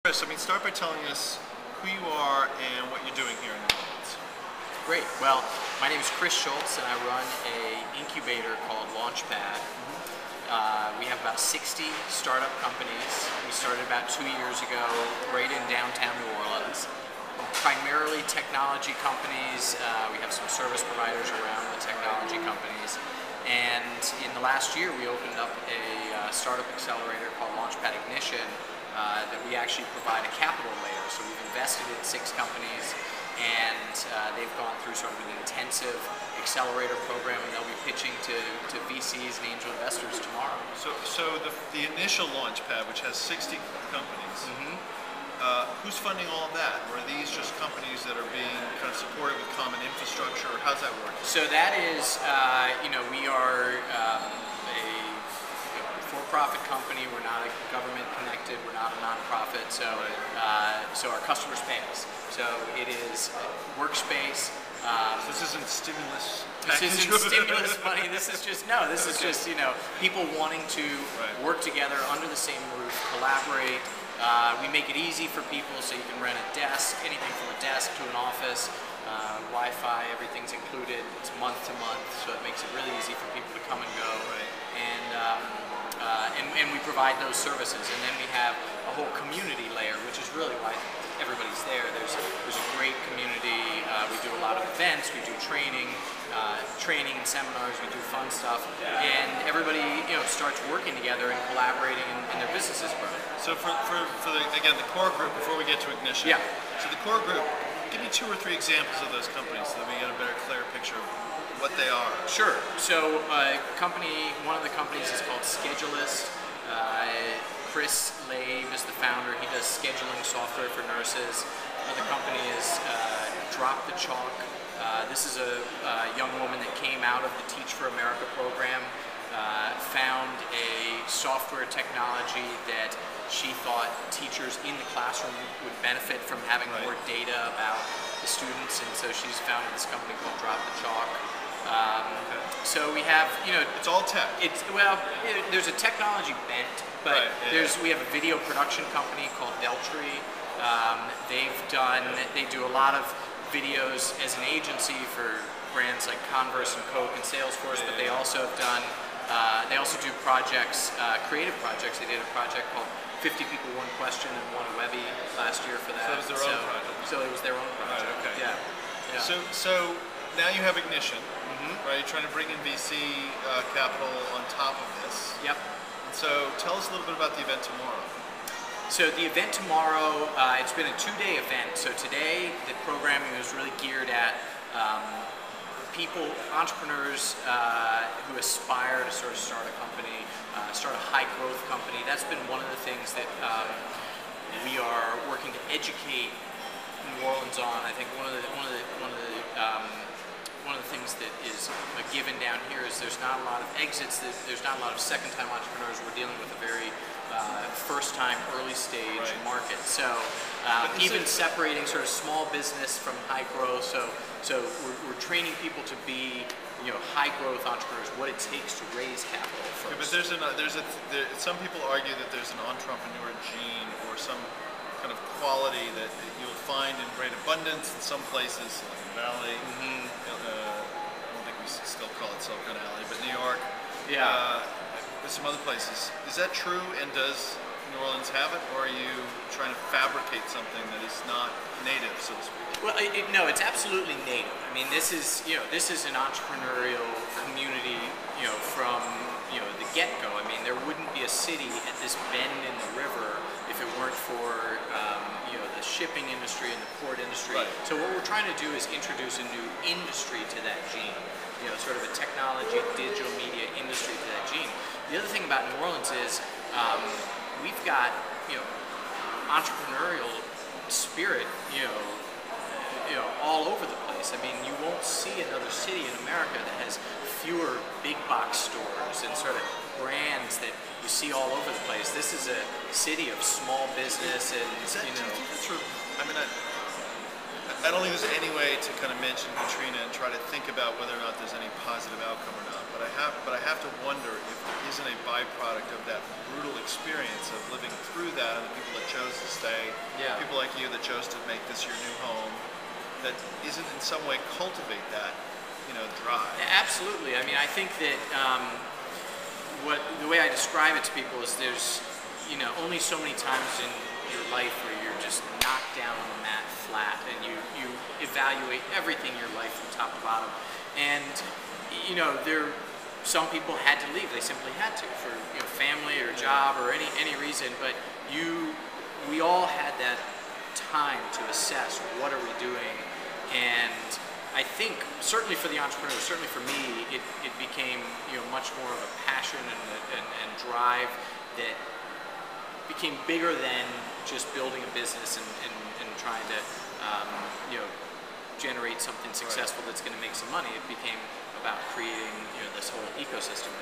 Chris, start by telling us who you are and what you're doing here in New Orleans. Great. Well, my name is Chris Schultz, and I run an incubator called Launchpad. We have about 60 startup companies. We started about 2 years ago, right in downtown New Orleans. Primarily technology companies. We have some service providers around the technology companies. And in the last year, we opened up a startup accelerator called Launchpad Ignition that we actually provide a capital layer. So we've invested in 6 companies, and they've gone through sort of an intensive accelerator program, and they'll be pitching to VCs and angel investors tomorrow. So the initial Launchpad, which has 60 companies, who's funding all of that? Or are these just companies that are being kind of supported with common infrastructure, or how's that work? So that is, we are a for-profit company. We're not a government connected. We're not a nonprofit. So, so our customers pay us. So it is workspace. This isn't stimulus. This isn't stimulus money. This is just This is just people wanting to work together under the same roof, collaborate. We make it easy for people, so you can rent a desk, anything from a desk to an office. Wi-Fi, everything's included. It's month to month, so it makes it really easy for people to come and go. And we provide those services. And then we have a whole community layer, which is really why everybody's there. There's a great community. We do a lot of events. We do training and seminars. We do fun stuff, and everybody starts working together and collaborating, and their businesses grow. So for the core group, before we get to Ignition. Yeah. So the core group, give me 2 or 3 examples of those companies so that we get a better, clear picture of what they are. Sure. So one of the companies is called Schedulist. Chris Lave is the founder. He does scheduling software for nurses. Another company is Drop the Chalk. This is a young woman that came out of the Teach for America program, found a software technology that she thought teachers in the classroom would benefit from having more data about the students, and so she's founded this company called Drop the Chalk. So we have, it's all tech. There's a technology bent, but we have a video production company called Deltree. They do a lot of videos as an agency for brands like Converse and Coke and Salesforce, but they also have done, they also do projects, creative projects. They did a project called 50 People, One Question, and won a Webby last year for that. So it was their own project. So it was their own project. Right, okay. Yeah. So now you have Ignition, right? You're trying to bring in VC capital on top of this. Yep. So tell us a little bit about the event tomorrow. So the event tomorrow, it's been a 2-day event. So today, the programming was really geared at people, entrepreneurs who aspire to sort of start a company, start a high-growth company. That's been one of the things that we are working to educate New Orleans on. I think one of the things that is a given down here is there's not a lot of exits. There's not a lot of second-time entrepreneurs. We're dealing with a very first-time, early-stage market. So even separating sort of small business from high growth. So we're training people to be high-growth entrepreneurs. What it takes to raise capital first. Yeah, but some people argue that there's an entrepreneur gene or some kind of quality that you'll find in great abundance in some places, like the Valley. I don't think we still call it Silicon Valley, but New York. Yeah. There's some other places. Is that true, and does New Orleans have it, or are you trying to fabricate something that is not native, so to speak? Well, no, it's absolutely native. I mean, this is an entrepreneurial community, from the get-go. I mean, there wouldn't be a city at this bend in the river if it weren't for the shipping industry and the port industry. So what we're trying to do is introduce a new industry to that gene. Sort of a technology, digital media industry to that gene. The other thing about New Orleans is we've got entrepreneurial spirit all over the place. I mean, you won't see another city in America that has fewer big box stores and sort of brands that you see all over the place. This is a city of small business, and do you think that's true? I mean, I don't think there's any way to kind of mention Katrina and try to think about whether or not there's any positive outcome or not. But I have to wonder if there isn't a byproduct of that brutal experience of living through that, and the people that chose to stay, Yeah. people like you that chose to make this your new home, that isn't in some way cultivate that, drive. Absolutely. I mean, I think that the way I describe it to people is there's only so many times in your life where you're just knocked down on the mat flat and you evaluate everything in your life from top to bottom. And some people had to leave. They simply had to for family or job or any reason. But we all had that time to assess what are we doing. And I think certainly for the entrepreneur, certainly for me, it became much more of a passion and drive that became bigger than just building a business and trying to generate something successful that's going to make some money. It became about creating this whole ecosystem.